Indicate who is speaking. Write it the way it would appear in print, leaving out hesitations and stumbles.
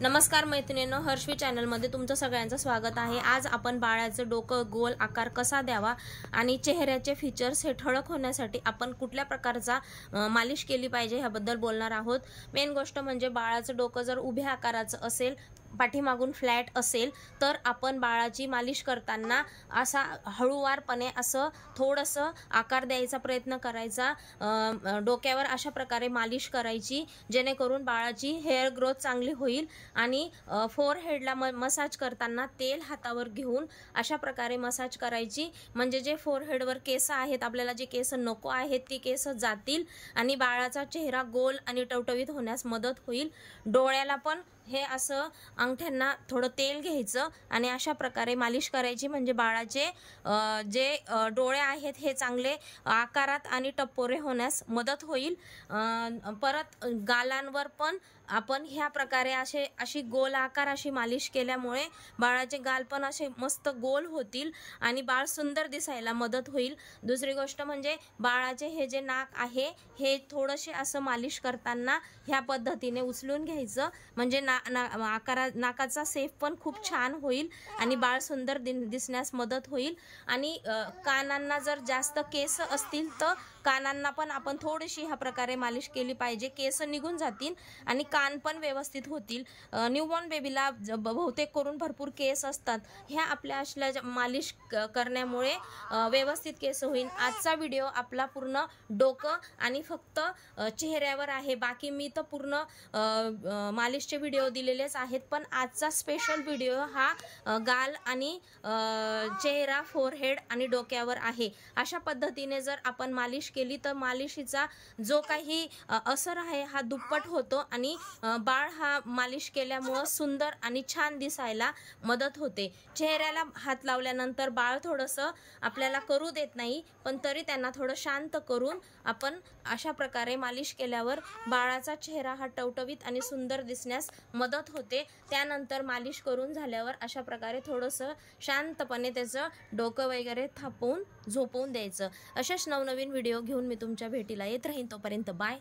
Speaker 1: नमस्कार मैत्रिणींनो, हर्षवी चॅनलमध्ये तुमचं सगळ्यांचं स्वागत आहे। आज आपण बाळाचं डोकं गोल आकार कसा द्यावा आणि चेहऱ्याचे फीचर्स हे ठळक होण्यासाठी आपण कुठल्या प्रकारचा मालिश केली पाहिजे ह्याबद्दल बोलणार आहोत। मेन गोष्ट म्हणजे बाळाचं डोकं जर उभ्या आकाराचं असेल, पाठीमागून फ्लॅट असेल तर आपण बाळाची मालिश करताना असा हळूवारपणे असं थोडंसं आकार द्यायचा प्रयत्न करायचा, डोक्यावर अशा प्रकारे मालिश करायची जेणेकरून बाळाची हेअर ग्रोथ चांगली होईल। आणि फोरहेडला मसाज करताना तेल हातावर घेऊन अशा प्रकारे मसाज करायची, म्हणजे जे फोरहेडवर केस आहेत, आपल्याला जे केस नको आहेत ती केस जातील आणि बाळाचा चेहरा गोल आणि टवटवीत होण्यास मदत होईल। डोळ्याला पण हे असं अंगठ्यांना थोडं तेल घ्यायचं आणि अशा प्रकारे मालिश करायची, म्हणजे बाळाचे जे डोळे आहेत हे चांगले आकारात आणि टपोरे होण्यास मदत होईल। परत गालांवर पण आपण ह्या प्रकारे अशी गोल आकार अशी मालिश केल्यामुळे बाळाचे गाल पण असे मस्त गोल होतील आणि बाळ सुंदर दिसायला मदत होईल। दुसरी गोष्ट म्हणजे बाळाचे हे जे नाक आहे हे थोडेसे असं मालिश करताना ह्या पद्धतीने उचलून घ्यायचं, म्हणजे नाकाचा शेप पण खूप छान होईल आणि बाळ सुंदर दिसण्यास मदत होईल। आणि कानांना जर जास्त केस असतील तर कानांना पण आपण थोडीशी ह्या प्रकारे मालिश केली पाहिजे, केस निघून जातील आणि कान पण व्यवस्थित होतील। न्यूबॉर्न बेबीला बहुतेक करून भरपूर केस असतात, ह्या आपल्या असल्या मालिश करण्यामुळे व्यवस्थित केस होईल। आजचा व्हिडिओ आपला पूर्ण डोकं आणि फक्त चेहऱ्यावर आहे, बाकी मी तर पूर्ण मालिशचे व्हिडिओ दिलेलेच आहेत, पण आजचा स्पेशल व्हिडिओ हा गाल आणि चेहरा, फोरहेड आणि डोक्यावर आहे। अशा पद्धतीने जर आपण मालिश केली तर मालिशीचा जो काही असर आहे हा दुप्पट होतो आणि बाळ हा मालिश केल्यामुळे सुंदर आणि छान दिसायला मदत होते। चेहऱ्याला हात लावल्यानंतर बाळ थोडंसं आपल्याला करू देत नाही, पण तरी त्यांना थोडं शांत करून आपण अशा प्रकारे मालिश केल्यावर बाळाचा चेहरा हा टवटवीत आणि सुंदर दिसण्यास मदत होते। त्यानंतर मालिश करून झाल्यावर अशा प्रकारे थोडंसं शांतपणे त्याचं डोकं वगैरे थापवून झोपवून द्यायचं। अशाच नवनवीन व्हिडिओ घेऊन मी तुमच्या भेटीला येत राहीन, तोपर्यंत बाय।